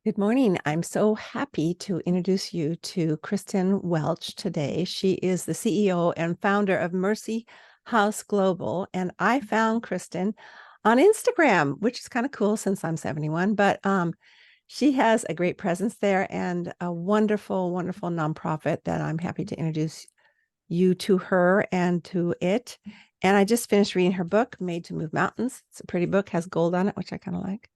Good morning. I'm so happy to introduce you to Kristen Welch today. She is the CEO and founder of Mercy House Global. And I found Kristen on Instagram, which is kind of cool since I'm 71, but she has a great presence there and a wonderful, wonderful nonprofit that I'm happy to introduce you to her and to it. And I just finished reading her book, Made to Move Mountains. It's a pretty book, has gold on it, which I kind of like.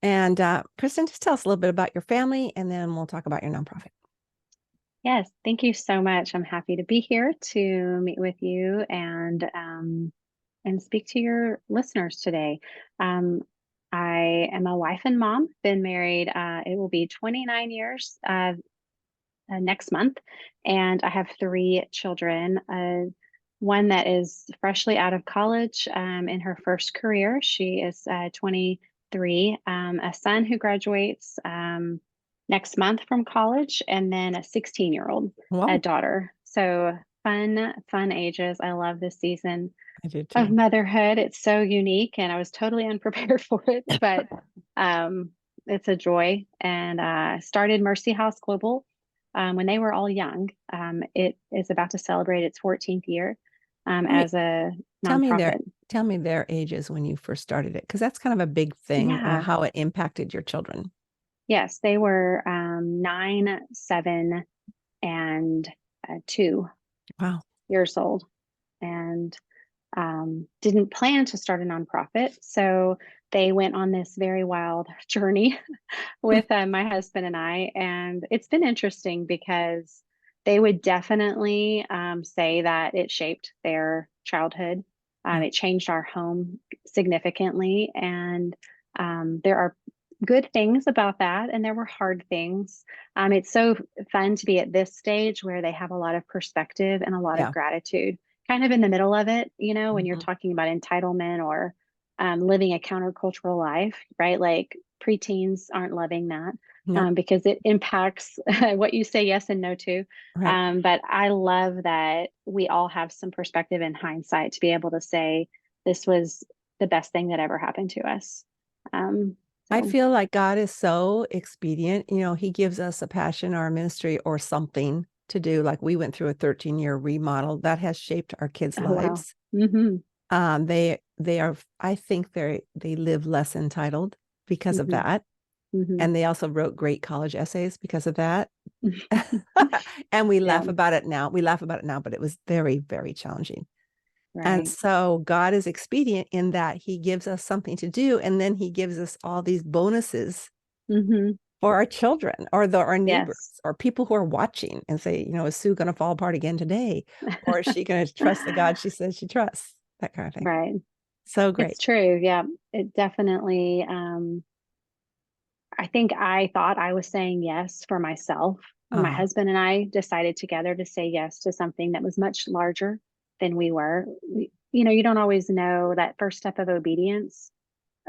And Kristen, just tell us a little bit about your family, and then we'll talk about your nonprofit. Yes, thank you so much. I'm happy to be here to meet with you and speak to your listeners today. Um, I am a wife and mom, been married, it will be 29 years next month, and I have three children. One that is freshly out of college in her first career. She is 23. A son who graduates next month from college, and then a 16-year-old, a Whoa, daughter. So fun ages. I love this season I do of too. motherhood. It's so unique, and I was totally unprepared for it, but um, it's a joy. And started Mercy House Global when they were all young. It is about to celebrate its 14th year Tell me, as a tell me their, nonprofit. tell me their ages when you first started it, because that's kind of a big thing, Yeah. how it impacted your children. Yes, they were 9, 7, and 2 years old, and didn't plan to start a nonprofit. So they went on this very wild journey with my husband and I. And it's been interesting because they would definitely say that it shaped their childhood. Yeah. It changed our home significantly. And there are good things about that. And there were hard things. It's so fun to be at this stage where they have a lot of perspective and a lot of Yeah. gratitude, kind of in the middle of it, when you're Mhm. talking about entitlement or living a countercultural life, right? Like preteens aren't loving that Nope. because it impacts what you say yes and no to. Right. But I love that we all have some perspective in hindsight to be able to say this was the best thing that ever happened to us. Um, I so, feel like God is so expedient. He gives us a passion or a ministry or something to do. Like we went through a 13-year remodel that has shaped our kids' oh wow. lives. Mm-hmm. They are, I think they live less entitled because of Mm-hmm. that. Mm-hmm. And they also wrote great college essays because of that. And we Yeah, laugh about it now. We laugh about it now, but it was very, very challenging. And right. so God is expedient in that he gives us something to do, and then he gives us all these bonuses Mm-hmm. for our children or our neighbors Yes. or people who are watching and say, is Sue going to fall apart again today? Or is she going to trust the God she says she trusts? That kind of thing. Right. So It's great. true. Yeah. It definitely, I think I thought I was saying yes for myself. My Oh, husband and I decided together to say yes to something that was much larger than we were. You don't always know that first step of obedience.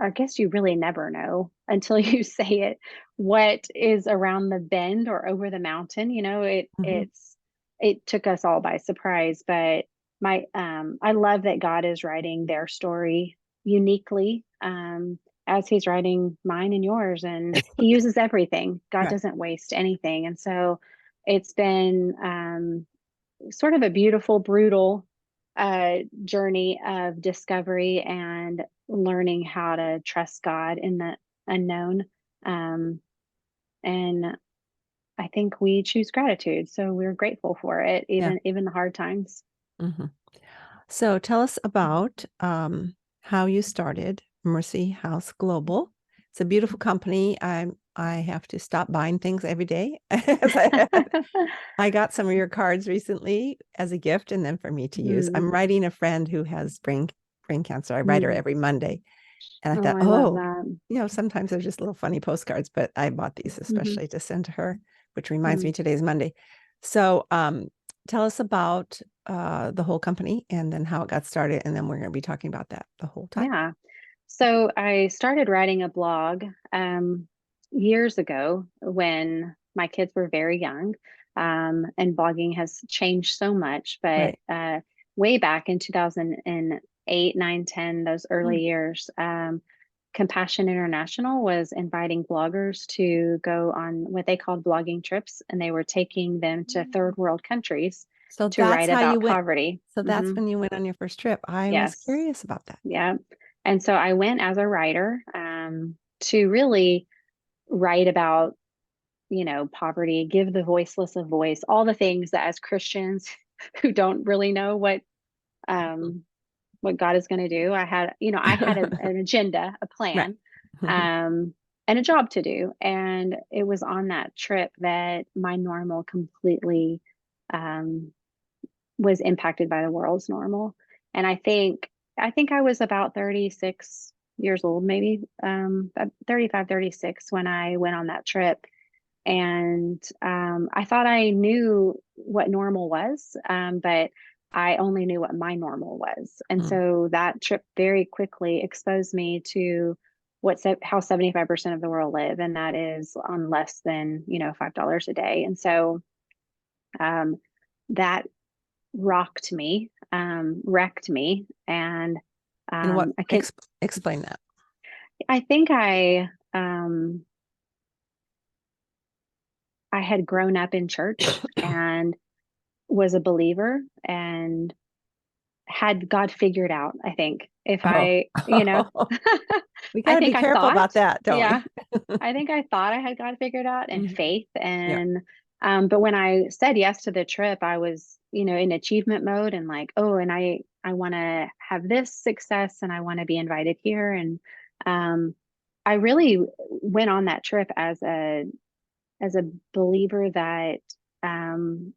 I guess you really never know until you say it, what is around the bend or over the mountain. mhm. It took us all by surprise, but I love that God is writing their story uniquely, as he's writing mine and yours, and he uses everything. God Right. doesn't waste anything. And so it's been sort of a beautiful, brutal journey of discovery and learning how to trust God in the unknown. Um, and I think we choose gratitude, so we're grateful for it, Yeah. even the hard times. Mhm. So tell us about how you started Mercy House Global. It's a beautiful company. I have to stop buying things every day. I got some of your cards recently as a gift and then for me to use. Mm, I'm writing a friend who has brain cancer. I write her mm. every Monday. And I Oh, thought, I love oh, that. sometimes they're just little funny postcards, but I bought these Hmm. especially to send to her, which reminds me Mm. today's Monday. So tell us about the whole company and then how it got started. And then we're going to be talking about that the whole time. Yeah. So I started writing a blog years ago when my kids were very young, and blogging has changed so much. But Right. way back in 2008, 9, 10, those early Mm. years, Compassion International was inviting bloggers to go on what they called blogging trips, and they were taking them to third world countries So to that's write how you about went. poverty. So that's when you went on your first trip. I was Yes. curious about that. Yeah. And so I went as a writer to really write about, poverty, give the voiceless a voice, all the things that as Christians who don't really know um, what God is going to do. I had an agenda, a Right. plan, um, and a job to do. And it was on that trip that my normal completely um, was impacted by the world's normal. And I think I was about 36 years old, maybe 35, 36 when I went on that trip. And I thought I knew what normal was, but I only knew what my normal was. And Mm. so that trip very quickly exposed me to how 75% of the world live, and that is on less than, $5 a day. And so um, that wrecked me. And And what I can, explain that? I think I had grown up in church and was a believer and had God figured out. I think if Oh, I, we got I to be think I careful about thought, that, don't yeah, we? I think I thought I had God figured out and Mhm. faith. Yeah. But when I said yes to the trip, I was, in achievement mode and like, oh, and I want to have this success and I want to be invited here. And um, I really went on that trip as a believer that um,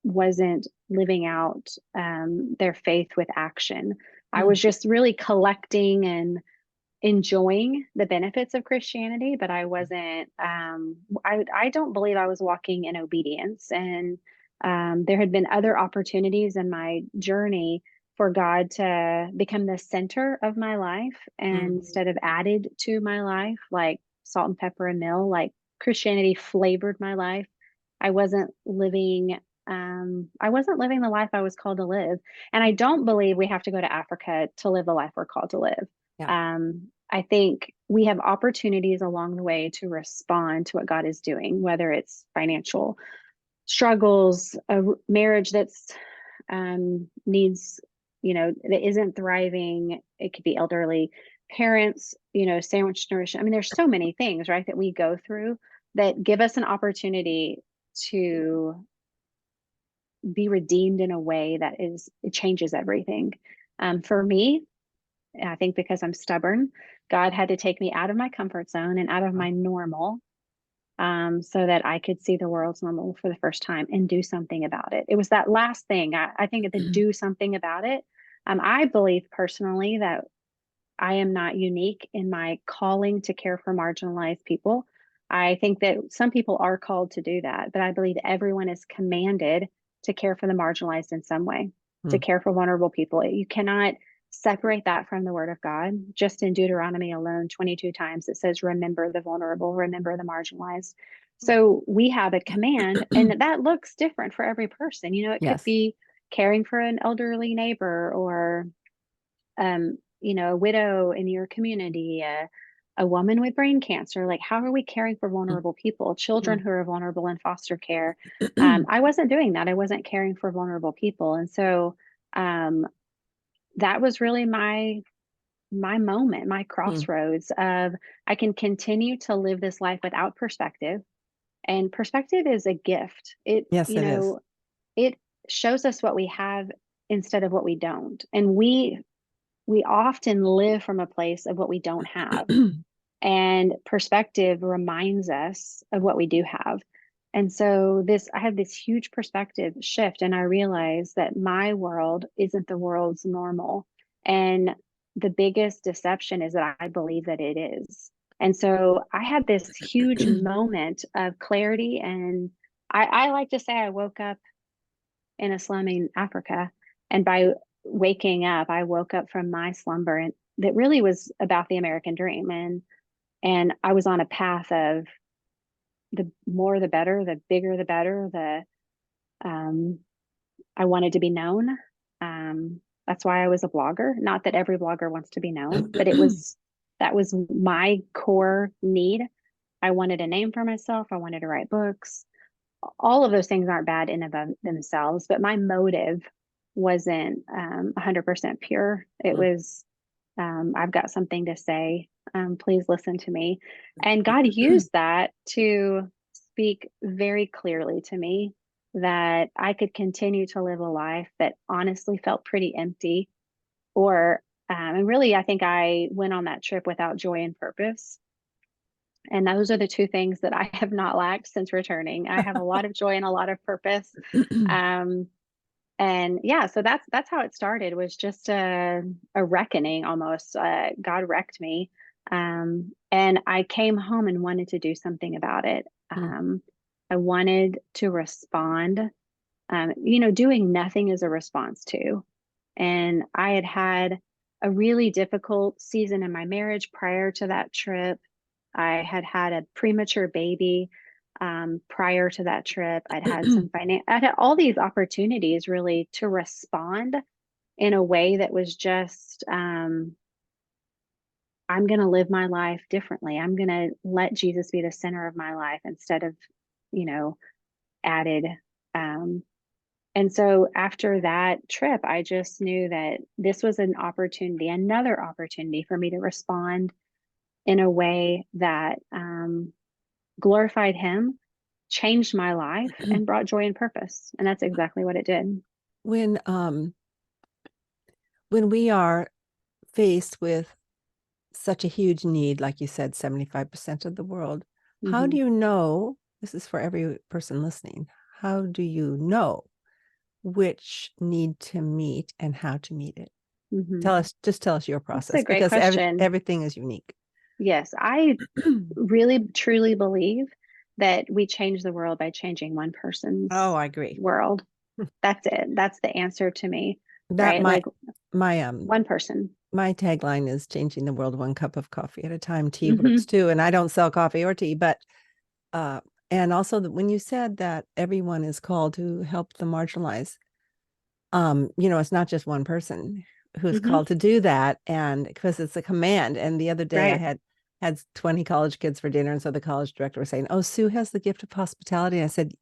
wasn't living out their faith with action. I Mm. was just really collecting and enjoying the benefits of Christianity, but I wasn't, I don't believe I was walking in obedience. And there had been other opportunities in my journey for God to become the center of my life and Mm. instead of added to my life, like salt and pepper and meal, like Christianity flavored my life. I wasn't living. I wasn't living the life I was called to live. And I don't believe we have to go to Africa to live the life we're called to live. Yeah. I think we have opportunities along the way to respond to what God is doing, whether it's financial struggles, a marriage that's needs, that isn't thriving. It could be elderly parents, sandwich generation. I mean, there's so many things, right, that we go through that give us an opportunity to be redeemed in a way that it changes everything. For me, I think because I'm stubborn, God had to take me out of my comfort zone and out of my normal so that I could see the world's normal for the first time and do something about it. It was that last thing. I think to do something about it. I believe personally that I am not unique in my calling to care for marginalized people. I think that some people are called to do that, but I believe everyone is commanded to care for the marginalized in some way, to Mm. care for vulnerable people. You cannot separate that from the word of God. Just in Deuteronomy alone, 22 times it says, remember the vulnerable, remember the marginalized. So we have a command, and that looks different for every person. It could Yes. be caring for an elderly neighbor or a widow in your community, a woman with brain cancer. Like, how are we caring for Mm. vulnerable people, children Mm. who are vulnerable in foster care? I wasn't doing that. I wasn't caring for vulnerable people. And so um, that was really my moment, my Mm. crossroads of I can continue to live this life without perspective. And perspective is a gift. Yes, it is. It shows us what we have instead of what we don't. And we often live from a place of what we don't have. And perspective reminds us of what we do have. And so I had this huge perspective shift, and I realized that my world isn't the world's normal. And the biggest deception is that I believe that it is. And so I had this huge moment of clarity. And I like to say I woke up in a slum in Africa. And by waking up, I woke up from my slumber and that really was about the American dream. And I was on a path of the more the better, the bigger the better, um I wanted to be known. That's why I was a blogger. Not that every blogger wants to be known, but it was That was my core need. I wanted a name for myself. I wanted to write books. All of those things aren't bad in and of themselves, but my motive wasn't 100% pure. It Mm. was, I've got something to say. Please listen to me. And God used that to speak very clearly to me that I could continue to live a life that honestly felt pretty empty. And really, I think I went on that trip without joy and purpose. And those are the two things that I have not lacked since returning. I have a lot of joy and a lot of purpose. Um, and yeah, so that's how it started, was just a reckoning almost. God wrecked me. And I came home and wanted to do something about it. Mm. I wanted to respond. Doing nothing is a response to. And I had had a really difficult season in my marriage prior to that trip. I had had a premature baby prior to that trip. I had all these opportunities really to respond in a way that was just, I'm going to live my life differently. I'm going to let Jesus be the center of my life instead of, you know, added. Um, and so after that trip, I just knew that this was an opportunity, another opportunity for me to respond in a way that glorified Him, changed my life, and brought joy and purpose. And that's exactly what it did. When when we are faced with such a huge need, like you said, 75% of the world, how Mm-hmm. do you know, this is for every person listening, how do you know which need to meet and how to meet it? Mm-hmm. Just tell us your That's a process, great because question. everything is unique. Yes, I really truly believe that we change the world by changing one Oh, person's I agree. world. That's it. That's the answer to me, That right? Like my one person. my tagline is changing the world one cup of coffee at a time. Tea works Hmm. too, and I don't sell coffee or tea, but and also when you said that everyone is called to help the marginalized, it's not just one person who's Hmm. called to do that, and because it's a command. And the other day I Right. had 20 college kids for dinner, and so the college director was saying, "Oh, Sue has the gift of hospitality." And I said,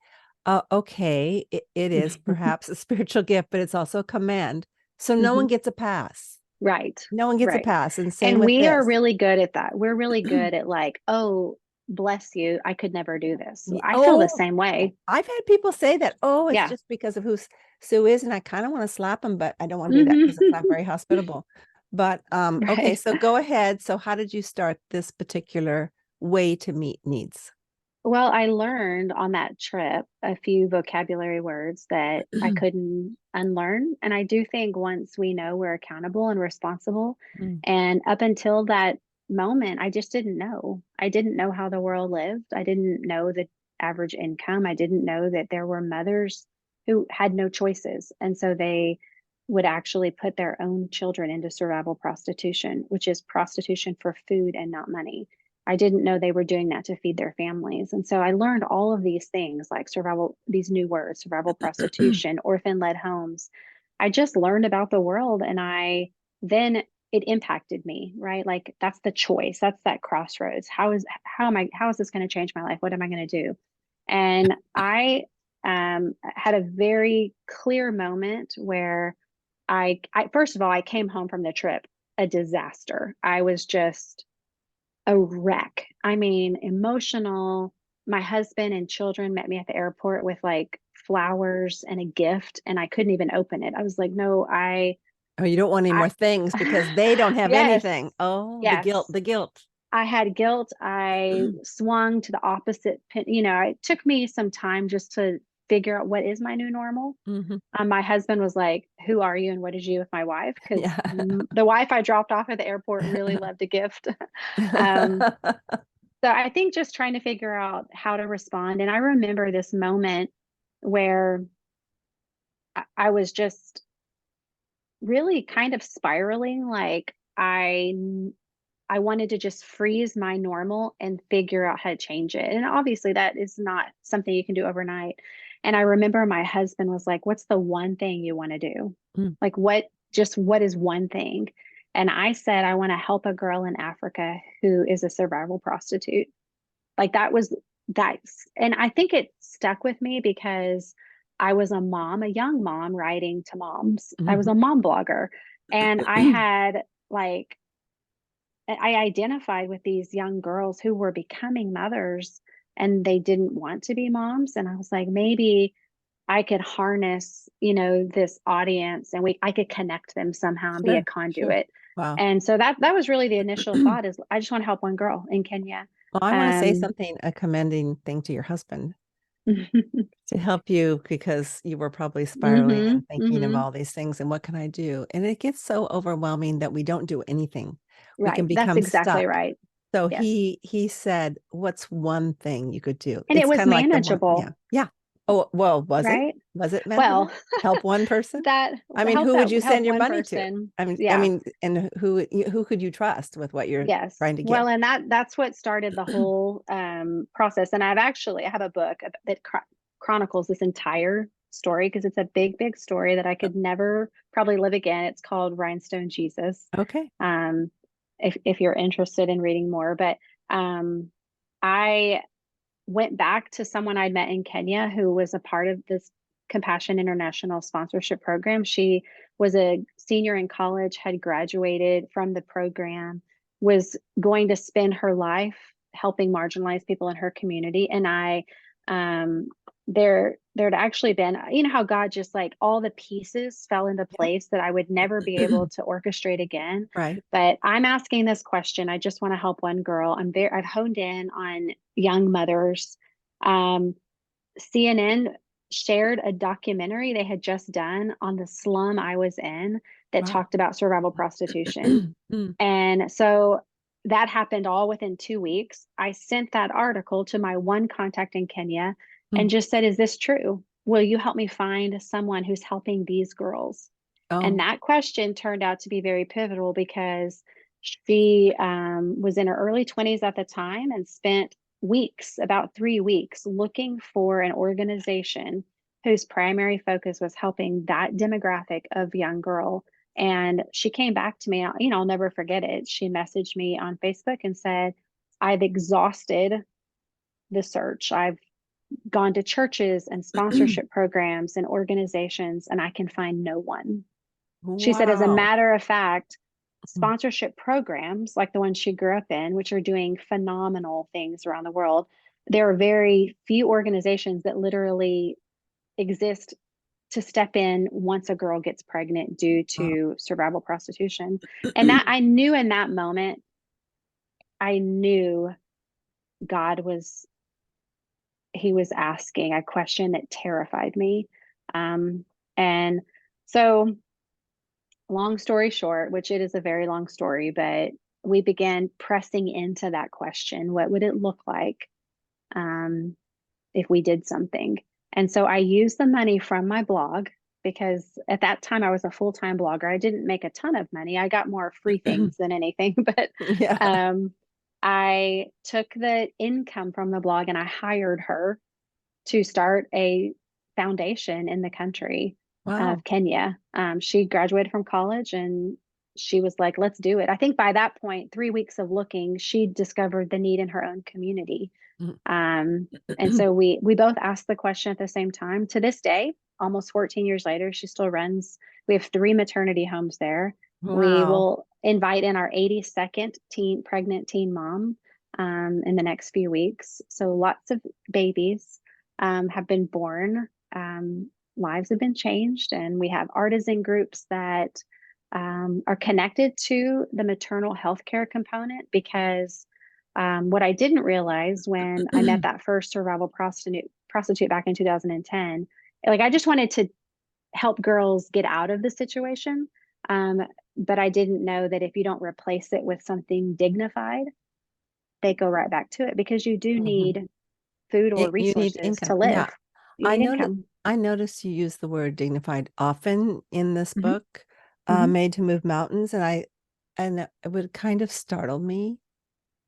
okay, it is perhaps a spiritual gift, but it's also a command. So no Hmm. one gets a pass. Right. No one gets a Right. pass. And same And with we are this. really good at that. We're really good at like, oh, bless you. I could never do this. I feel the Oh, same way. I've had people say that, oh, it's Yeah. just because of who Sue is, and I kind of want to slap him, but I don't want to do that because it's not Hmm. very hospitable. But okay, Right. so go ahead. So how did you start this particular way to meet needs? Well, I learned on that trip a few vocabulary words that I couldn't unlearn. And I do think once we know we're accountable and responsible, Mm. and up until that moment, I just didn't know. I didn't know how the world lived. I didn't know the average income. I didn't know that there were mothers who had no choices. And so they would actually put their own children into survival prostitution, which is prostitution for food and not money. I didn't know they were doing that to feed their families. And so I learned all of these things like survival, these new words, survival prostitution, orphan led homes. I just learned about the world, and then it impacted me, right? Like that's the choice. That's that crossroads. How is this going to change my life? What am I going to do? And I had a very clear moment where I first of all, I came home from the trip a disaster. I was just a wreck. I mean, emotional. My husband and children met me at the airport with like flowers and a gift, and I couldn't even open it. I was like, no, Oh, you don't want any I, more things because they don't have yes, anything. Oh, the yes. guilt, the guilt. I had guilt. I swung to the opposite pin. It took me some time just to figure out what is my new normal. Hmm. My husband was like, "Who are you and what did you do with my wife?" Because Yeah. the wife I dropped off at the airport really loved a gift. um, So I think just trying to figure out how to respond. And I remember this moment where I was just really kind of spiraling. Like I wanted to just freeze my normal and figure out how to change it. And obviously that is not something you can do overnight. And I remember my husband was like, "What's the one thing you want to do? Mm. Like what is one thing?" And I said, I want to help a girl in Africa who is a survival prostitute. Like and I think it stuck with me because I was a mom, a young mom writing to moms. I was Mhm. a mom blogger. And I had like, I identified with these young girls who were becoming mothers and they didn't want to be moms. And I was like, maybe I could harness, this audience and I could connect them somehow and be a Sure, sure. conduit. Wow. And so that was really the initial thought is I just want to help one girl in Kenya. Well, I want to say Um, something, a commending thing to your husband to help you because you were probably spiraling hmm and thinking of hmm all these things and what can I do? And it gets so overwhelming that we don't do anything. We Right. can That's become exactly stuck. right. So Yes. he said, "What's one thing you could do?" And it It's was kind of like the one, yeah, manageable, yeah. Oh, well, was it? right? Was it Well, manageable? Help one person? that I mean, help who would that you help send your one money to? person. I Yeah. mean, and who could you trust with what you're Yes. trying to give? Well, and that's what started the whole process. And I have a book that chronicles this entire story because it's a big, big story that I could never probably live again. It's called Rhinestone Jesus. Okay. Um, if you're interested in reading more, but um, I went back to someone I'd met in Kenya who was a part of this Compassion International sponsorship program. She was a senior in college, had graduated from the program, was going to spend her life helping marginalized people in her community. And um, there'd actually been, how God just like all the pieces fell into place that I would never be Yeah. able to orchestrate again. Right. But I'm asking this question. I just want to help one girl. I've honed in on young mothers. Um, CNN shared a documentary they had just done on the slum I was in that Wow. talked about survival prostitution. Mm, And so that happened all within 2 weeks. I sent that article to my one contact in Kenya and mm. just said, "Is this true? Will you help me find someone who's helping these girls?" And Oh, that question turned out to be very pivotal because she was in her early 20s at the time and spent weeks, about 3 weeks, looking for an organization whose primary focus was helping that demographic of young girl. And she came back to me, I'll never forget it. She messaged me on Facebook and said, "I've exhausted the search. I've gone to churches and sponsorship programs and organizations, and I can find no one." She said, as a wow. matter of fact, Mm. sponsorship programs like the one she grew up in, which are doing phenomenal things around the world, there are very few organizations that literally exist to step in once a girl gets pregnant due Wow. to survival prostitution. And that I knew in that moment, I knew God was, He was asking a question that terrified me. And so long story short, which it is a very long story, but we began pressing into that question. What would it look like um, if we did something? And so I used the money from my blog because at that time I was a full-time blogger. I didn't make a ton of money. I got more free things than anything, but Yeah. um, I took the income from the blog and I hired her to start a foundation in the country Wow. of Kenya. She graduated from college and she was like, "Let's do it." I think by that point, 3 weeks of looking, she discovered the need in her own community. Mm. Um, and so we both asked the question at the same time. To this day, almost 14 years later, she still runs. We have 3 maternity homes there. We Wow. will invite in our 82nd pregnant teen mom in the next few weeks. So lots of babies have been born. Lives have been changed, and we have artisan groups that are connected to the maternal health care component because what I didn't realize when I met that first survival prostitute back in 2010, like I just wanted to help girls get out of the situation. Um, but I didn't know that if you don't replace it with something dignified, they go right back to it because you do Mhm. need food or You need resources to income. live. Yeah. You I need noticed income. I noticed you use the word dignified often in this hmm book, hmm Made to Move Mountains, and it would kind of startle me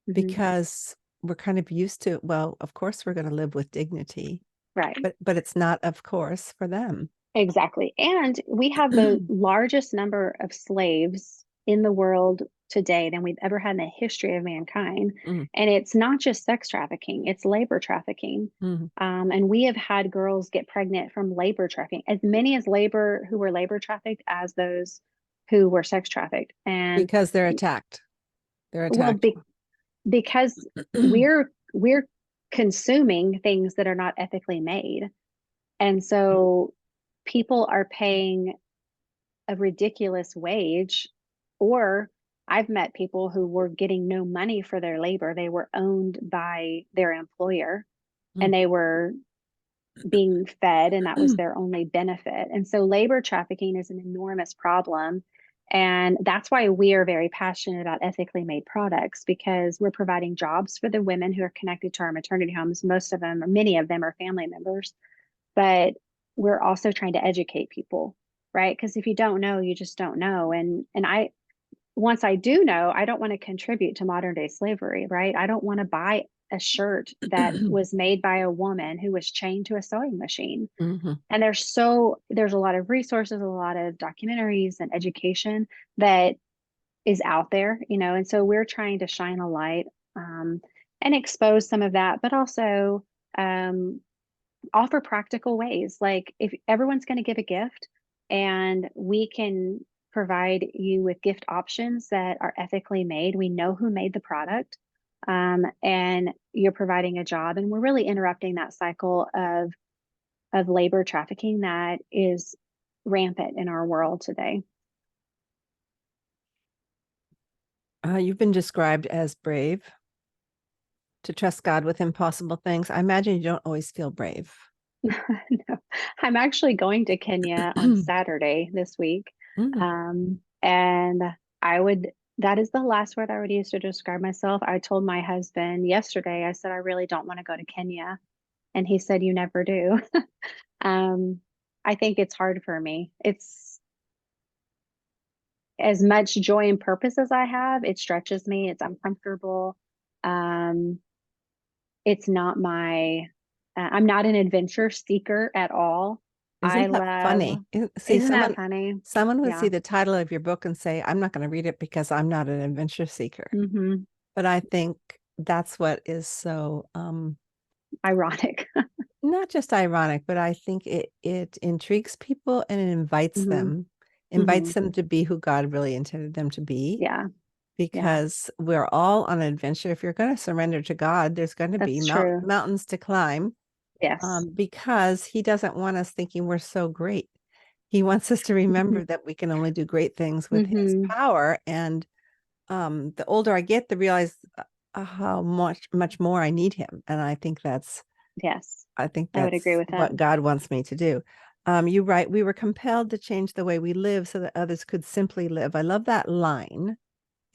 hmm because we're kind of used to, well, of course we're going to live with dignity, Right. but it's not, of course, for them. Exactly. And we have the largest number of slaves in the world today than we've ever had in the history of mankind. Mm, And it's not just sex trafficking, it's labor trafficking. mm. And we have had girls get pregnant from labor trafficking, as many as labor who were labor trafficked as those who were sex trafficked. And Because they're attacked. They're well, attacked. because we're consuming things that are not ethically made. And so people are paying a ridiculous wage, or I've met people who were getting no money for their labor. They were owned by their employer Mm. and they were being fed, and that was their only benefit. And so labor trafficking is an enormous problem. And that's why we are very passionate about ethically made products, because we're providing jobs for the women who are connected to our maternity homes. Most of them, or many of them, are family members, but we're also trying to educate people, right? Because if you don't know, you just don't know. And I, once I do know, I don't want to contribute to modern day slavery, right? I don't want to buy a shirt that was made by a woman who was chained to a sewing machine. Mhm. And there's a lot of resources, a lot of documentaries and education that is out there, and so we're trying to shine a light, and expose some of that, but also um, offer practical ways. Like, if everyone's going to give a gift and we can provide you with gift options that are ethically made, we know who made the product, and you're providing a job, and we're really interrupting that cycle of labor trafficking that is rampant in our world today. You've been described as brave, to trust God with impossible things. I imagine you don't always feel brave. No, I'm actually going to Kenya on Saturday this week. Mm. And that is the last word I would use to describe myself. I told my husband yesterday, I said, I really don't want to go to Kenya. And he said, you never do. Um, I think it's hard for me. It's as much joy and purpose as I have, it stretches me. It's uncomfortable. Um, it's not my, I'm not an adventure seeker at all. I Isn't that love, funny? See, isn't that funny? someone would Yeah. see the title of your book and say, I'm not going to read it because I'm not an adventure seeker. Hmm. But I think that's what is so Ironic. not just ironic, but I think it intrigues people and it Hmm. Hmm. invites them to be who God really intended them to be. Yeah. Yeah. Because we're all on an adventure. If you're going to surrender to God, there's going to be That's true. mountains to climb, Yes. because He doesn't want us thinking we're so great. He wants us to Hmm. remember that we can only do great things with His Hmm. power. And the older I get, the realize how much more I need Him. And Yes. I think I would agree that's with that. what God wants me to do. You write, we were compelled to change the way we live so that others could simply live. I love that line.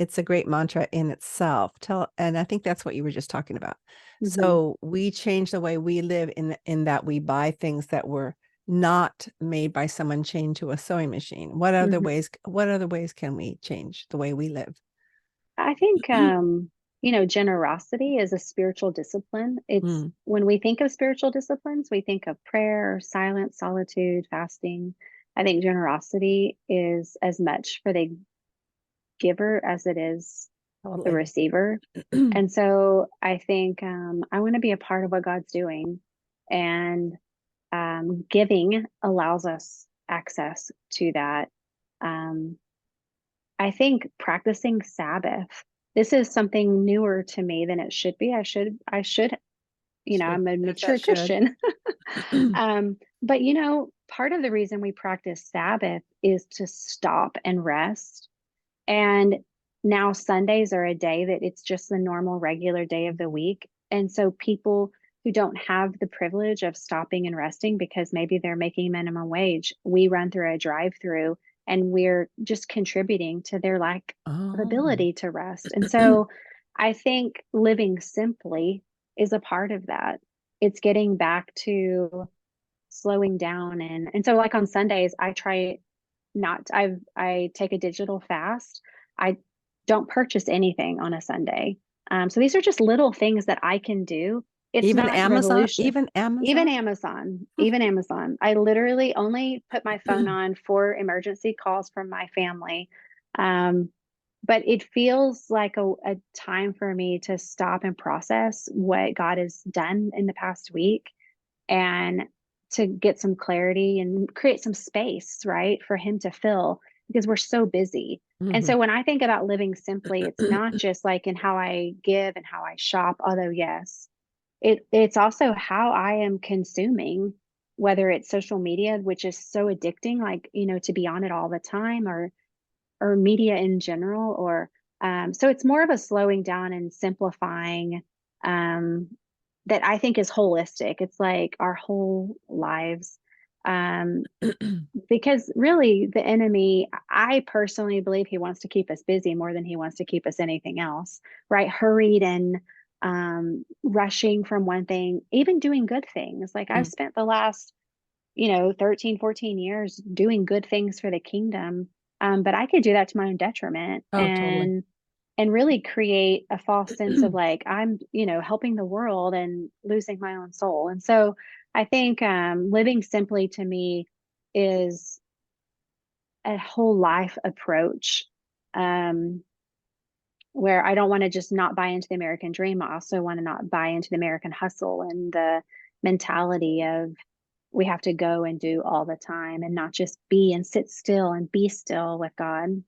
It's a great mantra in itself. And I think that's what you were just talking about. Hmm. So we change the way we live in that we buy things that were not made by someone chained to a sewing machine. Hmm. What other ways can we change the way we live? I think, generosity is a spiritual discipline. It's Mm. when we think of spiritual disciplines, we think of prayer, silence, solitude, fasting. I think generosity is as much for the giver as it is the Totally. receiver. And so I think, I want to be a part of what God's doing. And giving allows us access to that. Um, I think practicing Sabbath, this is something newer to me than it should be. I should, Should I'm a there's that mature should. Christian. But part of the reason we practice Sabbath is to stop and rest. And now Sundays are a day that it's just the normal, regular day of the week. And so people who don't have the privilege of stopping and resting because maybe they're making minimum wage, we run through a drive-through and we're just contributing to their lack of Oh. ability to rest. And so I think living simply is a part of that. It's getting back to slowing down, and so like on Sundays I try not I take a digital fast. I don't purchase anything on a Sunday. So these are just little things that I can do. It's Even not Amazon, revolution. even Even Amazon. Amazon, even Amazon. I literally only put my phone on for emergency calls from my family. but it feels like a time for me to stop and process what God has done in the past week and to get some clarity and create some space, right, for him to fill because we're so busy. And Mhm. so when I think about living simply, it's not just like in how I give and how I shop, although yes, it's also how I am consuming, whether it's social media, which is so addicting, like, to be on it all the time, or media in general, or so it's more of a slowing down and simplifying um, that I think is holistic. It's like our whole lives. Um, because really, the enemy, I personally believe he wants to keep us busy more than he wants to keep us anything else, right? Hurried and rushing from one thing, even doing good things. Like I've spent the last 13, 14 years doing good things for the kingdom. But I could do that to my own detriment Oh, totally. and really create a false sense of like I'm, helping the world and losing my own soul. And so I think living simply to me is a whole life approach. Um, where I don't want to just not buy into the American dream. I also want to not buy into the American hustle and the mentality of we have to go and do all the time and not just be and sit still and be still with God.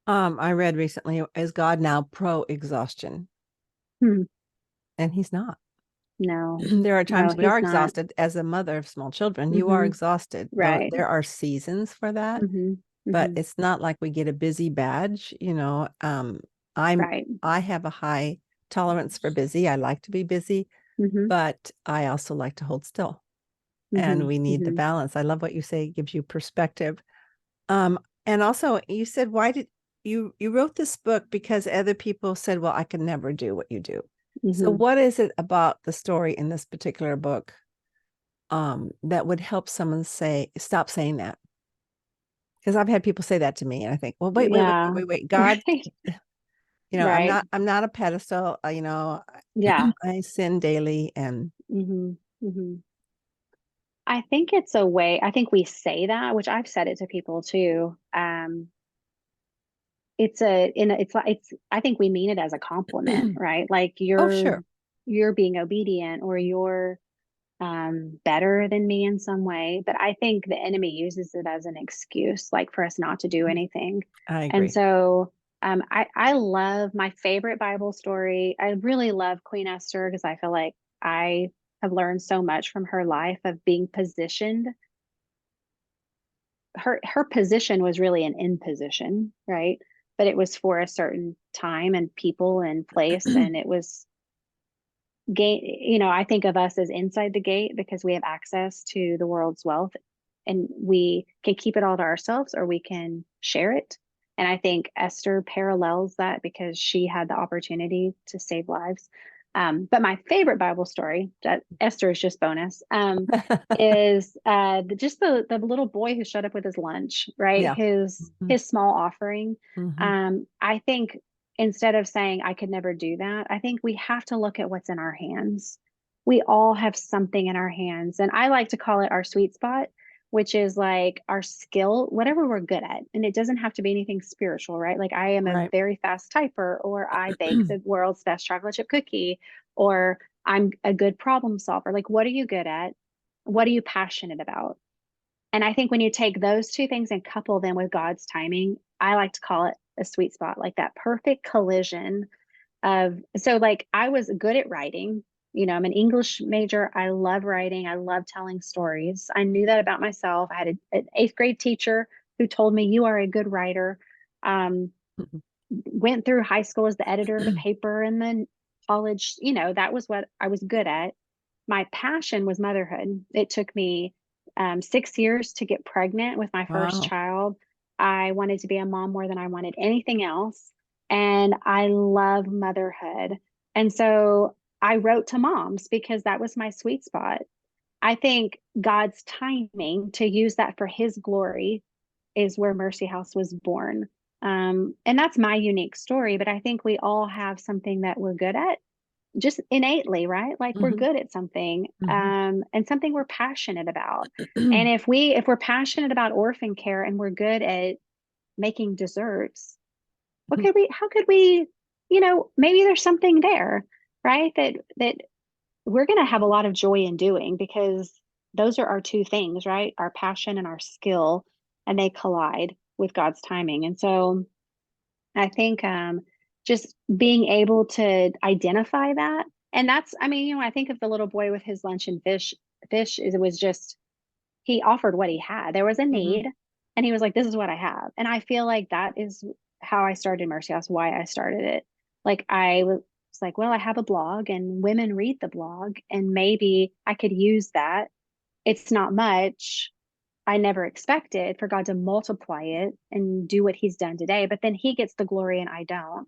I read recently, is God now pro-exhaustion? Hmm. And he's not. No, There are no, times we are he's not. exhausted. As a mother of small children, you are Hmm. exhausted. Though Right. there are seasons for that, Hmm. but Hmm. it's not like we get a busy badge, you know. I'm Right. I have a high tolerance for busy. I like to be busy, Hmm. but I also like to hold still. And Hmm. we need the Hmm. balance. I love what you say, it gives you perspective. And also you said, why did you wrote this book because other people said, well, I can never do what you do. So Hmm. what is it about the story in this particular book that would help someone say, stop saying that? Because I've had people say that to me, and I think, well, Yeah. wait. God, Right. I'm Right. not a pedestal. Yeah. I sin daily, and Hmm. Hmm. I think it's a way, I think we say that, which I've said it to people too. It's I think we mean it as a compliment, right? Like oh, you're sure, you're being obedient or you're better than me in some way. But I think the enemy uses it as an excuse, like for us not to do anything. I And agree. so I love my favorite Bible story. I really love Queen Esther because I feel like I have learned so much from her life of being positioned. Her position was really an imposition, right? But it was for a certain time and people and place, and it was gate. I think of us as inside the gate because we have access to the world's wealth, and we can keep it all to ourselves or we can share it. And I think Esther parallels that because she had the opportunity to save lives. But my favorite Bible story, that Esther is just bonus, is just the little boy who showed up with his lunch, right? Yeah. His small offering. Hmm. I think instead of saying I could never do that, I think we have to look at what's in our hands. We all have something in our hands, and I like to call it our sweet spot, which is like our skill, whatever we're good at. And it doesn't have to be anything spiritual, right? Like I am a Right. very fast typer, or I bake the world's best chocolate chip cookie, or I'm a good problem solver. Like, what are you good at? What are you passionate about? And I think when you take those two things and couple them with God's timing, I like to call it a sweet spot, like that perfect collision of, so like I was good at writing. I'm an English major. I love writing. I love telling stories. I knew that about myself. I had an eighth grade teacher who told me, you are a good writer. Um, Went through high school as the editor of the paper and then college, that was what I was good at. My passion was motherhood. It took me 6 years to get pregnant with my first Wow. child. I wanted to be a mom more than I wanted anything else. And I love motherhood. And so I wrote to moms because that was my sweet spot. I think God's timing to use that for his glory is where Mercy House was born. And that's my unique story, but I think we all have something that we're good at just innately, right? Like we're Hmm. good at something, Hmm. and something we're passionate about. And if we're passionate about orphan care and we're good at making desserts, how could we, maybe there's something there, right? That we're going to have a lot of joy in doing, because those are our two things, right? Our passion and our skill, and they collide with God's timing. And so I think just being able to identify that. And that's, I mean, I think of the little boy with his lunch and fish is, it was just, he offered what he had. There was a Mhm. need, and he was like, this is what I have. And I feel like that is how I started Mercy House, why I started it. Like I was like, well, I have a blog and women read the blog, and maybe I could use that. It's not much. I never expected for God to multiply it and do what he's done today, but then he gets the glory and I don't.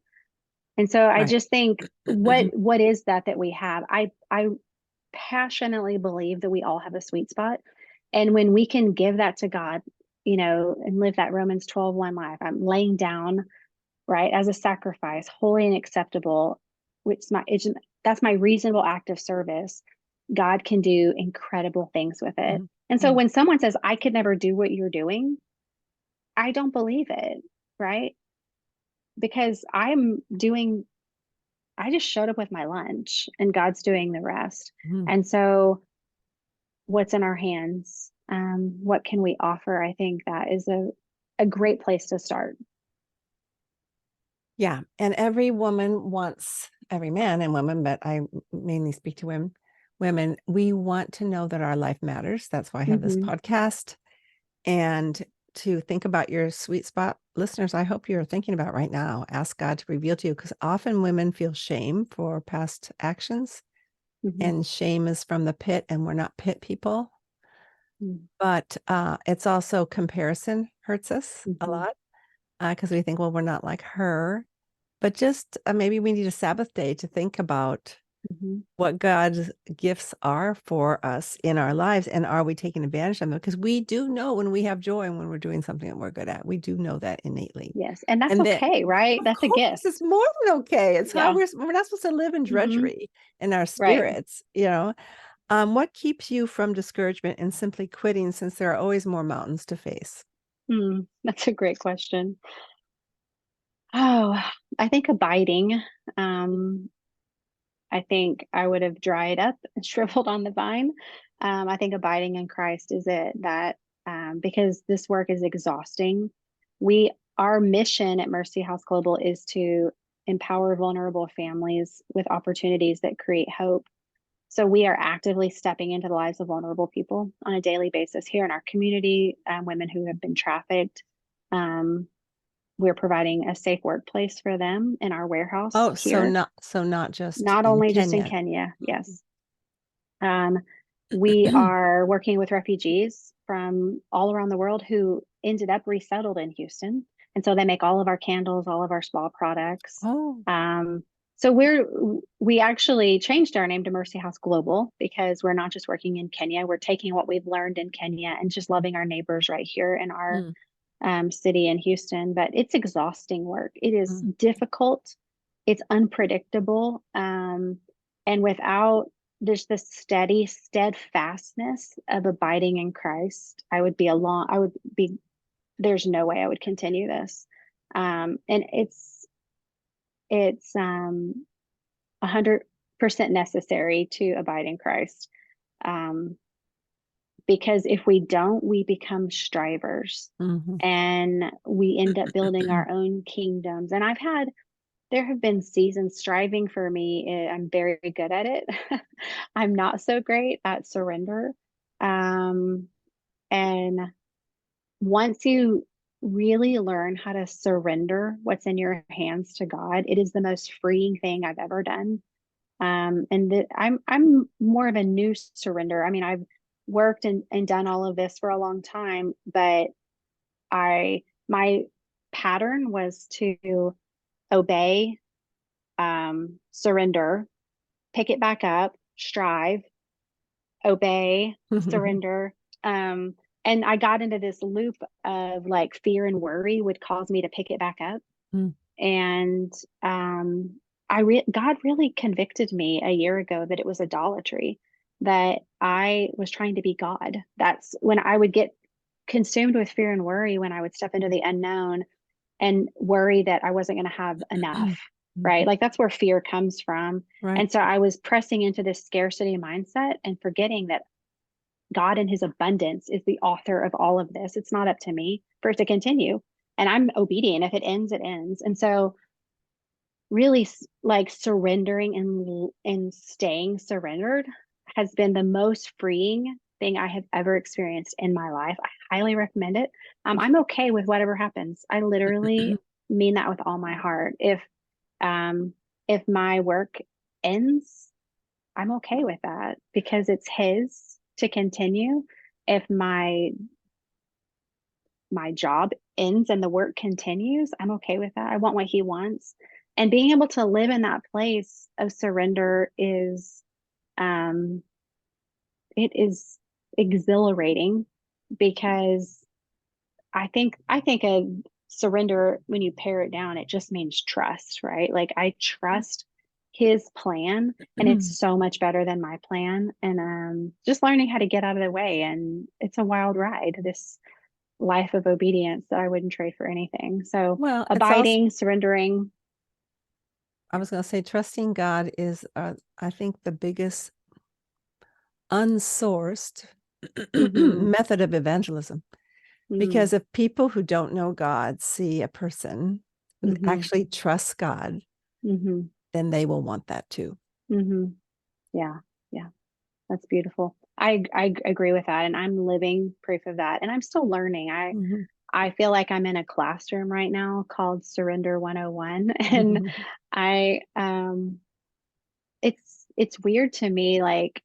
And so I Right. just think, what is that we have? I passionately believe that we all have a sweet spot. And when we can give that to God, and live that Romans 12:1 life, I'm laying down, right, as a sacrifice, holy and acceptable, that's my reasonable act of service. God can do incredible things with it. Mhm. And so Mhm. when someone says, I could never do what you're doing, I don't believe it, right? Because I just showed up with my lunch and God's doing the rest. Mhm. And so what's in our hands? What can we offer? I think that is a great place to start. Yeah. And every woman wants, every man and woman, but I mainly speak to women, we want to know that our life matters. That's why I have this Hmm. podcast. And to think about your sweet spot, listeners, I hope you're thinking about right now. Ask God to reveal to you, because often women feel shame for past actions, Hmm. and shame is from the pit, and we're not pit people. Hmm. But it's also comparison hurts us a Hmm. lot, because we think, well, we're not like her. But just maybe we need a Sabbath day to think about Hmm. what God's gifts are for us in our lives, and are we taking advantage of them? Because we do know when we have joy and when we're doing something that we're good at. We do know that innately. Yes. And that's And then, okay, right? of That's a course, it's gift. more than okay. It's how Yeah. we're not supposed to live in Hmm. drudgery in our Right. spirits, What keeps you from discouragement and simply quitting, since there are always more mountains to face? That's a great question. Oh, I think abiding. Um, I think I would have dried up and shriveled on the vine. I think abiding in Christ is it, that because this work is exhausting. Our mission at Mercy House Global is to empower vulnerable families with opportunities that create hope. So we are actively stepping into the lives of vulnerable people on a daily basis here in our community, women who have been trafficked. Um, we're providing a safe workplace for them in our warehouse Oh, here, so not just not in only just in Kenya. Kenya. Yes. Um, we are working with refugees from all around the world who ended up resettled in Houston. And so they make all of our candles, all of our spa products. Oh, So we actually changed our name to Mercy House Global, because we're not just working in Kenya. We're taking what we've learned in Kenya and just loving our neighbors right here in our mm, city in Houston. But it's exhausting work. It is mm, difficult. It's unpredictable. And without there's this steady steadfastness of abiding in Christ, I would be, there's no way I would continue this. And it's 100% necessary to abide in Christ. Um, because if we don't, we become strivers mhm. and we end up building our own kingdoms. And there have been seasons striving for me. I'm very good at it. I'm not so great at surrender. Um, and once you really learn how to surrender what's in your hands to God, it is the most freeing thing I've ever done. I'm more of a new surrender. I mean, I've worked and done all of this for a long time, but my pattern was to obey, surrender, pick it back up, strive, obey, surrender. Um, and I got into this loop of like fear and worry would cause me to pick it back up. Mm, And God really convicted me a year ago that it was idolatry, that I was trying to be God. That's when I would get consumed with fear and worry, when I would step into the unknown and worry that I wasn't going to have enough, right? Like that's where fear comes from. Right. And so I was pressing into this scarcity mindset and forgetting that God in his abundance is the author of all of this. It's not up to me for it to continue. And I'm obedient. If it ends, it ends. And so really like surrendering and staying surrendered has been the most freeing thing I have ever experienced in my life. I highly recommend it. I'm okay with whatever happens. I literally mean that with all my heart. Um, if my work ends, I'm okay with that because it's his to continue. If my job ends and the work continues, I'm okay with that. I want what he wants. And being able to live in that place of surrender is um it is exhilarating because I think of surrender when you pare it down, it just means trust, right? Like I trust his plan and it's so much better than my plan. And just learning how to get out of the way. And it's a wild ride, this life of obedience that I wouldn't trade for anything. So Well, it's also, abiding, surrendering. I was going to say, trusting God is, I think, the biggest unsourced Mm-hmm. method of evangelism. Mm, Because if people who don't know God see a person who mm-hmm. actually trusts God, Mm-hmm. then they will want that too. Mm-hmm. Yeah. Yeah. That's beautiful. I agree with that. And I'm living proof of that. And I'm still learning. Mhm. I feel like I'm in a classroom right now called Surrender 101. And I it's weird to me. Like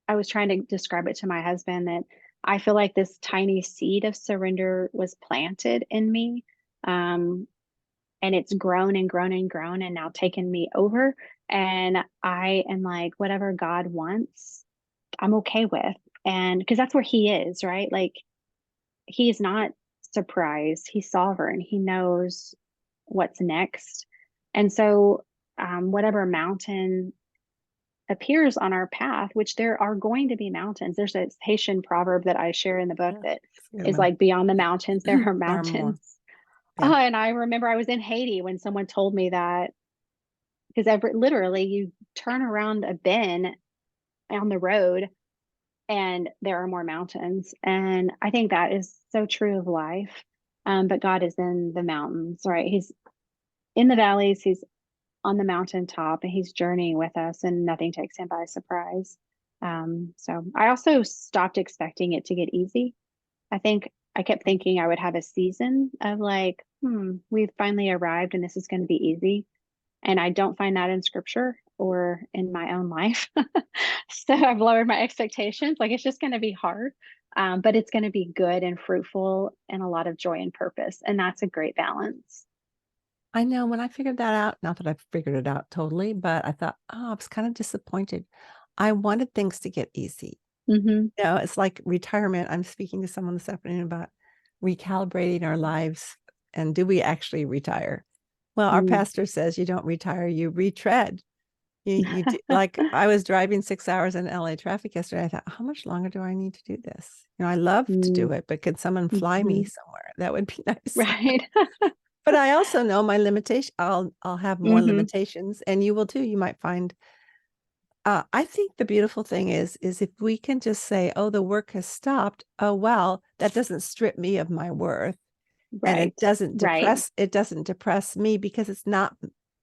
I was trying to describe it to my husband that I feel like this tiny seed of surrender was planted in me. Um, and it's grown and grown and grown and now taken me over. And I am like, whatever God wants, I'm okay with. And because that's where he is, right? Like he is not surprised. He's sovereign. He knows what's next. And so, whatever mountain appears on our path, which there are going to be mountains. There's a Haitian proverb that I share in the book Yeah, that it's a good is one. like beyond the mountains, there are There are more. mountains. Yeah. And I remember I was in Haiti when someone told me that because every literally you turn around a bend on the road and there are more mountains. And I think that is so true of life. But God is in the mountains, right? He's in the valleys, he's on the mountaintop, and he's journeying with us, and nothing takes him by surprise. So I also stopped expecting it to get easy. I think I kept thinking I would have a season of like, we've finally arrived and this is going to be easy. And I don't find that in scripture or in my own life. So I've lowered my expectations. Like it's just going to be hard, but it's going to be good and fruitful and a lot of joy and purpose. And that's a great balance. I know when I figured that out, not that I figured it out totally, but I thought, oh, I was kind of disappointed. I wanted things to get easy. Mm-hmm. It's like retirement. I'm speaking to someone this afternoon about recalibrating our lives and do we actually retire? Well, our Mm. pastor says you don't retire, you retread. You do, like I was driving 6 hours in LA traffic yesterday. I thought, how much longer do I need to do this? I love to do Mm. it, but could someone fly me Mm-hmm. somewhere? That would be nice. Right. But I also know my limitation. I'll have more Mm-hmm. limitations, and you will too. You might find. I think the beautiful thing is if we can just say, "Oh, the work has stopped." Oh, well, that doesn't strip me of my worth, and Right. Right. it doesn't depress me because it's not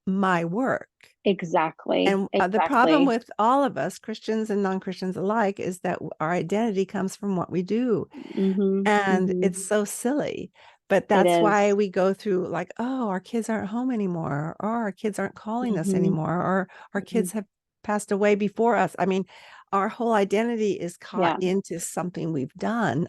my work. Exactly. And the problem Exactly. with all of us, Christians and non-Christians alike, is that our identity comes from what we do. Mm-hmm. And Mm-hmm. it's so silly. But It that's why is. we go through like, oh, our kids aren't home anymore, or our kids aren't calling us Mm-hmm. anymore, or our Mm-hmm. kids have passed away before us. I mean, our whole identity is caught Yeah. into something we've done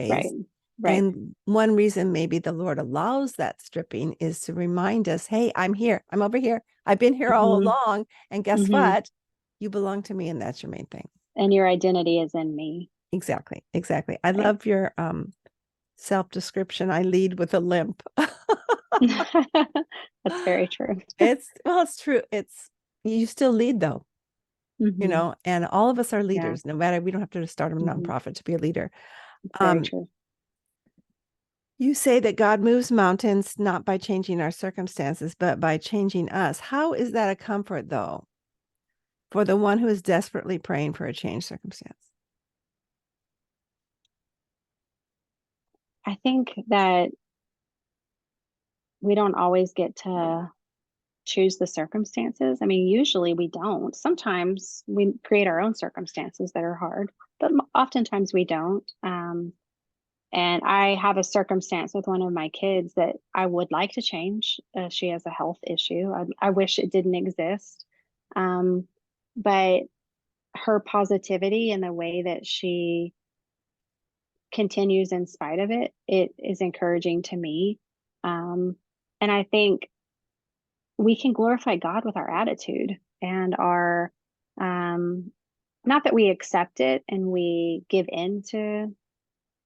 Right. always. Right. And one reason maybe the Lord allows that stripping is to remind us, hey, I'm here. I'm over here. I've been here all Mm-hmm. along. And guess Mm-hmm. what? You belong to me, and that's your main thing. And your identity is in me. Exactly. Exactly. I Right. love your self-description. I lead with a limp. That's very true. It's true. It's you still lead though, Mm-hmm. and all of us are Yeah. leaders, no matter we don't have to start a Mm-hmm. nonprofit to be a leader. It's very Um, true. You say that God moves mountains not by changing our circumstances, but by changing us. How is that a comfort, though, for the one who is desperately praying for a changed circumstance? I think that we don't always get to choose the circumstances. I mean, usually we don't. Sometimes we create our own circumstances that are hard, but oftentimes we don't. And I have a circumstance with one of my kids that I would like to change. She has a health issue. I wish it didn't exist. Um, but her positivity and the way that she continues in spite of it, it is encouraging to me. And I think we can glorify God with our attitude and our, um, not that we accept it and we give in to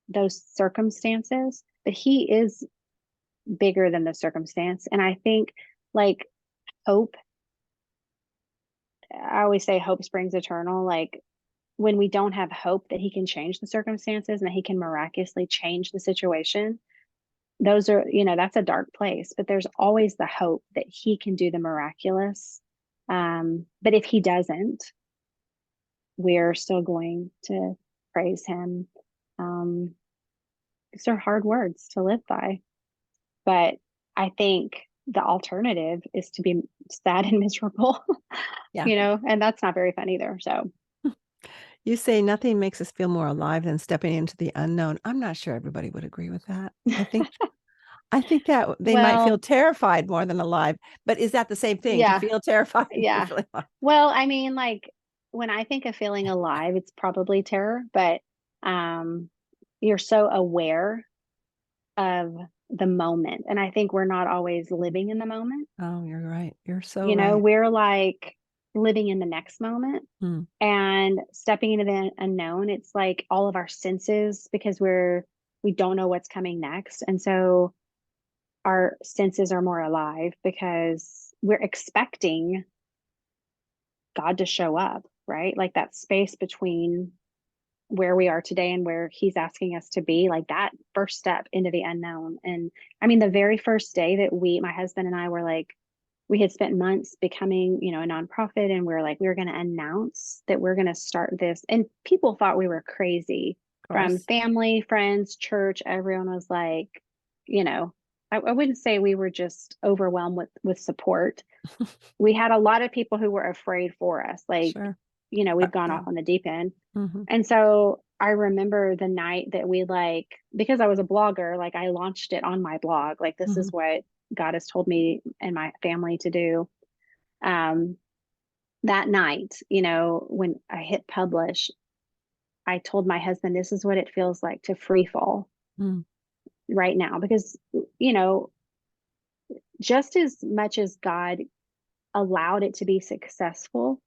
those circumstances, but He is bigger than the circumstance. And I think, like, hope, I always say hope springs eternal. Like, when we don't have hope that He can change the circumstances and that He can miraculously change the situation, those are, that's a dark place, but there's always the hope that He can do the miraculous. But if He doesn't, we're still going to praise Him. These are hard words to live by, but I think the alternative is to be sad and miserable, Yeah. and that's not very fun either. So, You say nothing makes us feel more alive than stepping into the unknown. I'm not sure everybody would agree with that. I think that they might feel well, terrified more than alive. But is that the same thing to yeah, feel terrified and to yeah. feel alive? Well, I mean, like, when I think of feeling alive, it's probably terror, but um, you're so aware of the moment. And I think we're not always living in the moment. Oh, you're right. You're so right. We're like living in the next moment Hmm. and stepping into the unknown. It's like all of our senses, because we don't know what's coming next. And so our senses are more alive because we're expecting God to show up, right? Like that space between where we are today and where He's asking us to be, like that first step into the unknown. And I mean, the very first day that my husband and I were like, we had spent months becoming, a nonprofit, and we were like, we were going to announce that we're going to start this. And people thought we were crazy, Of from course. family, friends, church. Everyone was like, you know, I wouldn't say we were just overwhelmed with support. We had a lot of people who were afraid for us. Like, Sure. we've gone Yeah. off on the deep end. Hmm. And so I remember the night that because I was a blogger, like I launched it on my blog. Like, this Hmm. is what God has told me and my family to do. Um, that night, when I hit publish, I told my husband, this is what it feels like to free fall Mm. right now. Because, you know, just as much as God allowed it to be successful,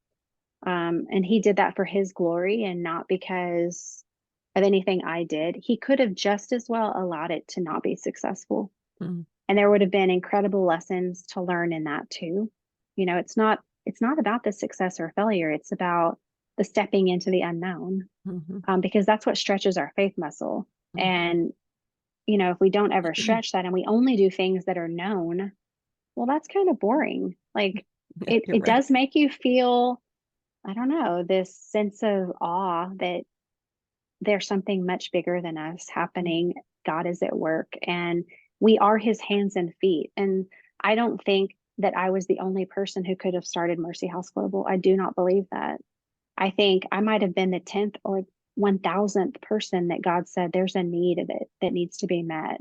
and He did that for His glory and not because of anything I did, He could have just as well allowed it to not be successful. Mm. And there would have been incredible lessons to learn in that too. It's not about the success or failure. It's about the stepping into the unknown, Hmm. because that's what stretches our faith muscle. Hmm. And if we don't ever stretch that and we only do things that are known, well, that's kind of boring. Like, Yeah, it you're it right. does make you feel, I don't know, this sense of awe that there's something much bigger than us Mm. happening. God is at work and we are His hands and feet. And I don't think that I was the only person who could have started Mercy House Global. I do not believe that. I think I might have been the 10th or 1000th person that God said there's a need of it that needs to be met.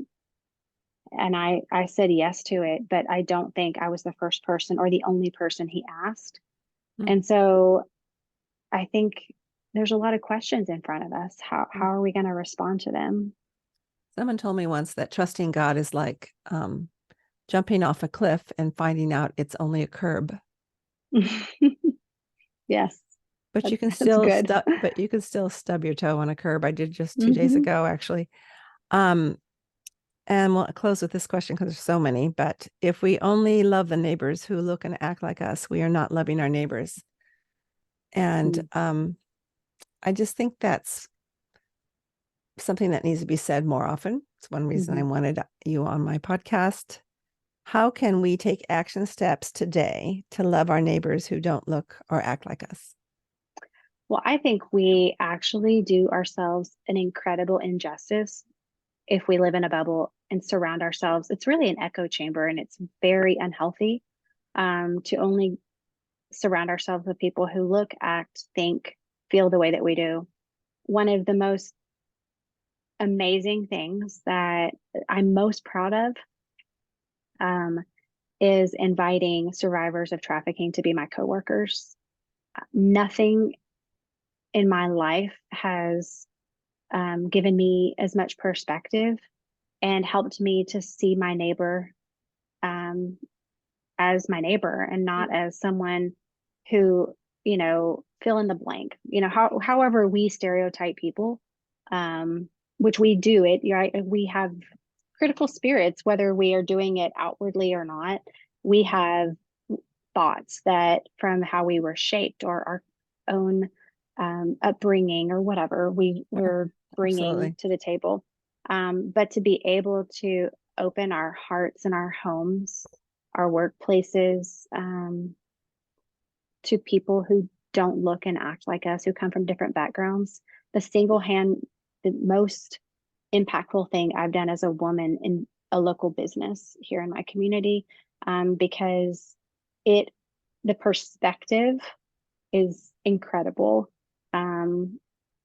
And I said yes to it, but I don't think I was the first person or the only person He asked. Mm. And so I think there's a lot of questions in front of us. How Mm. are we going to respond to them? Someone told me once that trusting God is like jumping off a cliff and finding out it's only a curb. Yes, But that's good. you can still stub your toe on a curb. I did just 2 days Hmm. ago, actually. Um, and we'll close with this question because there's so many. But if we only love the neighbors who look and act like us, we are not loving our neighbors. And I just think that's something that needs to be said more often. It's one reason I Mhm. wanted you on my podcast. How can we take action steps today to love our neighbors who don't look or act like us? Well, I think we actually do ourselves an incredible injustice if we live in a bubble and surround ourselves. It's really an echo chamber, and it's very unhealthy to only surround ourselves with people who look, act, think, feel the way that we do. One of the most amazing things that I'm most proud of um, is inviting survivors of trafficking to be my coworkers. Nothing in my life has given me as much perspective and helped me to see my neighbor um, as my neighbor and not as someone who, fill in the blank, however we stereotype people, um, which we do it, right? We have critical spirits, whether we are doing it outwardly or not. We have thoughts that from how we were shaped or our own upbringing or whatever we're bringing Absolutely. to the table. But to be able to open our hearts and our homes, our workplaces, to people who don't look and act like us, who come from different backgrounds, the most impactful thing I've done as a woman in a local business here in my community, because it the perspective is incredible. Um,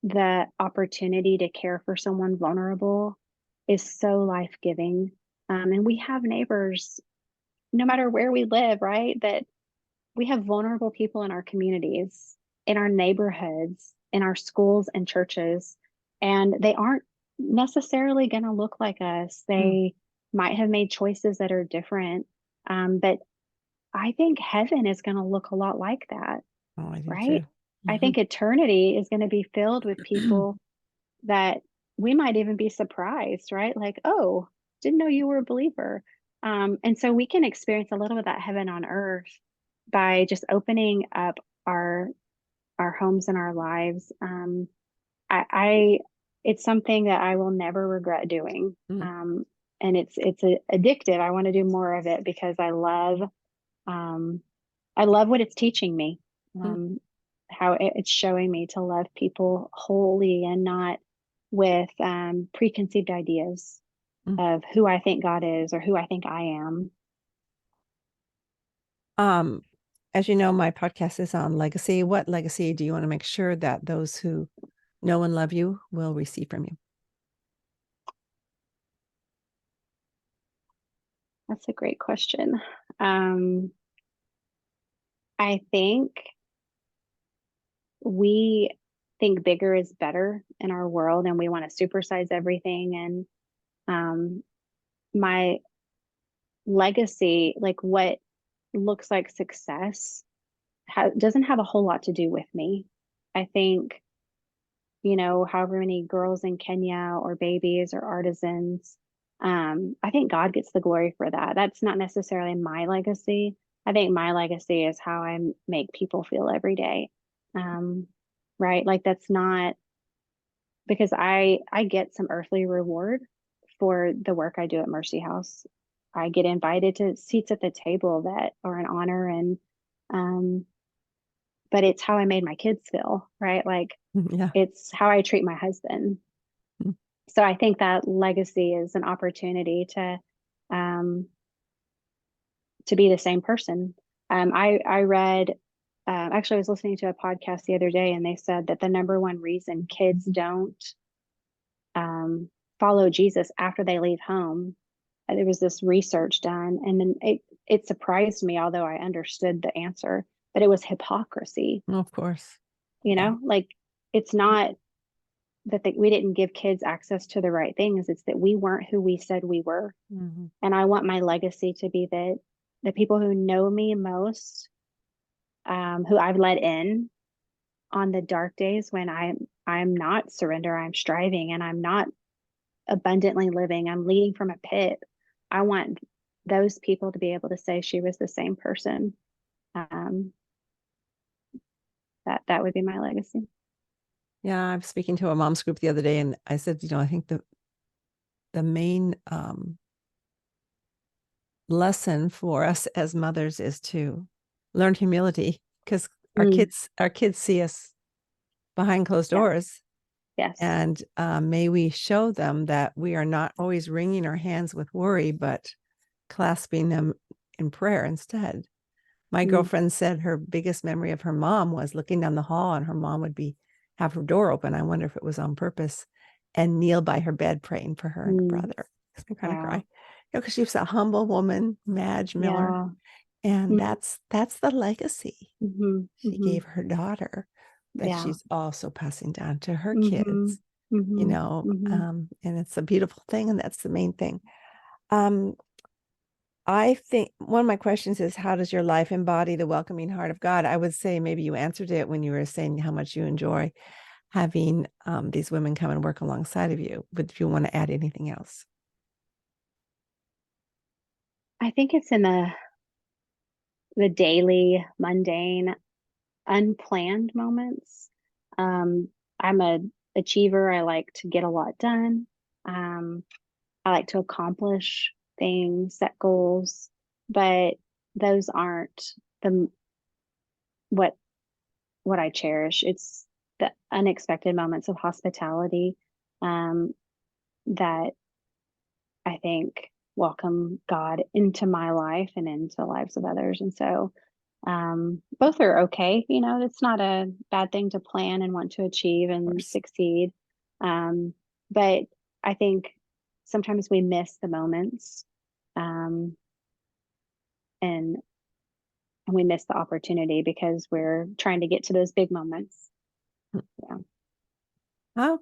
the opportunity to care for someone vulnerable is so life giving. And we have neighbors, no matter where we live, right? That we have vulnerable people in our communities, in our neighborhoods, in our schools and churches, and they aren't necessarily going to look like us. Mm. They might have made choices that are different. But I think heaven is going to look a lot like that, Oh, I do right? too. I Hmm. think eternity is going to be filled with people that we might even be surprised, right? Like, oh, didn't know you were a believer. And so we can experience a little of that heaven on earth by just opening up our our homes and our lives. I it's something that I will never regret doing. Mm. And it's addictive. I want to do more of it because um, I love what it's teaching me. Mm. Um, how it's showing me to love people wholly and not with preconceived ideas Mm. of who I think God is or who I think I am. Um, as you know, my podcast is on legacy. What legacy do you want to make sure that those who know and love you will receive from you? That's a great question. Um, I think we think bigger is better in our world and we want to supersize everything. And um, my legacy, like what looks like success, doesn't have a whole lot to do with me. I think, however many girls in Kenya or babies or artisans, I think God gets the glory for that. That's not necessarily my legacy. I think my legacy is how I make people feel every day. Um, right? Like that's not because I get some earthly reward for the work I do at Mercy House. I get invited to seats at the table that are an honor and um but it's how I made my kids feel, right? Like Yeah. it's how I treat my husband. Mm. So I think that legacy is an opportunity um to be the same person. I read actually I was listening to a podcast the other day and they said that the number one reason kids don't um, follow Jesus after they leave home. There was this research done, and then it surprised me, although I understood the answer, but it was hypocrisy. Of course. You Yeah. know, like it's not that we didn't give kids access to the right things; it's that we weren't who we said we were. Hmm. And I want my legacy to be that the people who know me most, who I've let in on the dark days when I'm not surrender, I'm striving, and I'm not abundantly living, I'm leading from a pit. I want those people to be able to say she was the same person. Um, that would be my legacy. Yeah. I was speaking to a mom's group the other day and I said, I think the main lesson for us as mothers is to learn humility, because our kids see us behind closed doors. Yes. And may we show them that we are not always wringing our hands with worry, but clasping them in prayer instead. My girlfriend said her biggest memory of her mom was looking down the hall, and her mom would have her door open. I wonder if it was on purpose, and kneel by her bed praying for her and her brother. Makes me kind of cry, because she was a humble woman, Madge Miller, and that's the legacy she gave her daughter, that she's also passing down to her kids. And it's a beautiful thing, and that's the main thing. I think one of my questions is, how does your life embody the welcoming heart of God? I would say maybe you answered it when you were saying how much you enjoy having these women come and work alongside of you. But if you want to add anything else? I think it's in the daily, mundane, unplanned moments. I'm an achiever. I like to get a lot done. I like to accomplish things, set goals, but those aren't the what I cherish. It's the unexpected moments of hospitality that I think welcome God into my life and into the lives of others. And so both are okay. It's not a bad thing to plan and want to achieve and succeed. But I think sometimes we miss the moments, and we miss the opportunity because we're trying to get to those big moments. Yeah. How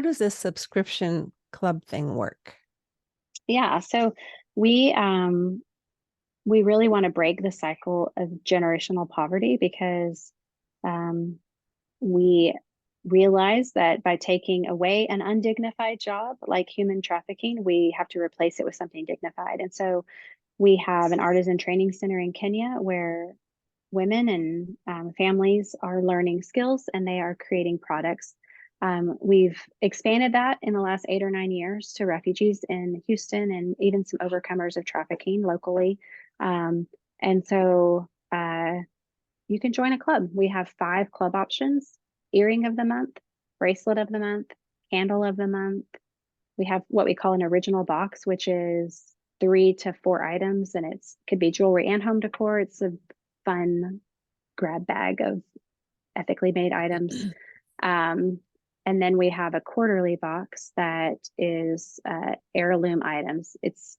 does this subscription club thing work? Yeah. So we really want to break the cycle of generational poverty, because we realize that by taking away an undignified job like human trafficking, we have to replace it with something dignified. And so we have an artisan training center in Kenya where women and families are learning skills and they are creating products. We've expanded that in the last 8 or 9 years to refugees in Houston and even some overcomers of trafficking locally. And so you can join a club. We have 5 club options: earring of the month, bracelet of the month, candle of the month. We have what we call an original box, which is 3 to 4 items, and it could be jewelry and home decor. It's a fun grab bag of ethically made items. And then we have a quarterly box that is heirloom items. It's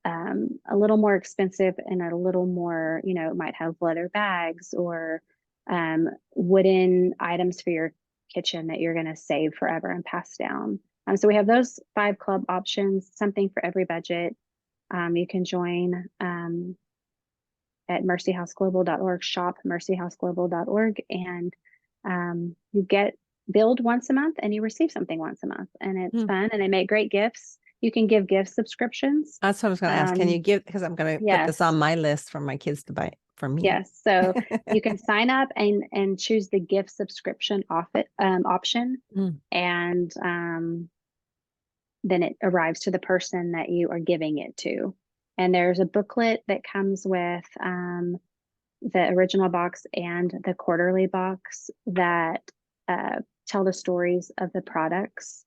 a little more expensive and a little more, it might have leather bags or wooden items for your kitchen that you're going to save forever and pass down. So we have those 5 club options, something for every budget. You can join at mercyhouseglobal.org, shop mercyhouseglobal.org, and you get billed once a month and you receive something once a month, and it's fun, and they make great gifts. You can give gift subscriptions. That's what I was going to ask. Can you give, because I'm going to put this on my list for my kids to buy for me. Yes. So you can sign up and choose the gift subscription option, and then it arrives to the person that you are giving it to. And there's a booklet that comes with the original box and the quarterly box that tell the stories of the products.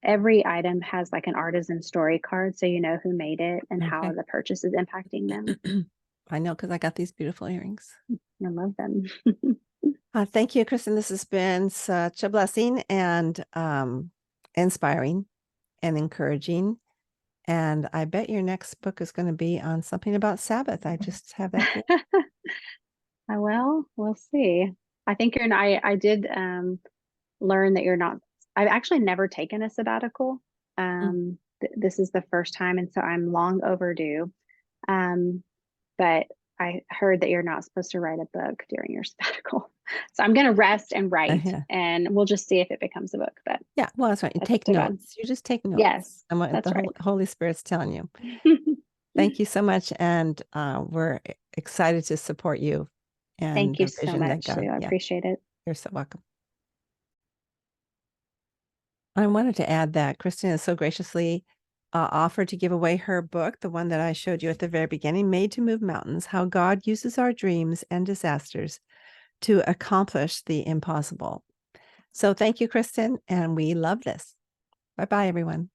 Every item has like an artisan story card, so you know who made it and how the purchase is impacting them. I know, because I got these beautiful earrings. I love them. Thank you, Kristen. This has been such a blessing and inspiring and encouraging. And I bet your next book is going to be on something about Sabbath. I just have that feeling. Well, we'll see. I think I did learn that you're not. I've actually never taken a sabbatical. This is the first time, and so I'm long overdue. But I heard that you're not supposed to write a book during your sabbatical. So I'm going to rest and write, and we'll just see if it becomes a book. But yeah, well, that's right. You take notes. You just take notes. Yes, and what that's right. Holy Spirit's telling you. Thank you so much, and we're excited to support you. And thank you the so vision much, that God, Sue. I appreciate it. You're so welcome. I wanted to add that Kristen has so graciously offered to give away her book, the one that I showed you at the very beginning, Made to Move Mountains: How God Uses Our Dreams and Disasters to Accomplish the Impossible. So thank you, Kristen, and we love this. Bye-bye, everyone.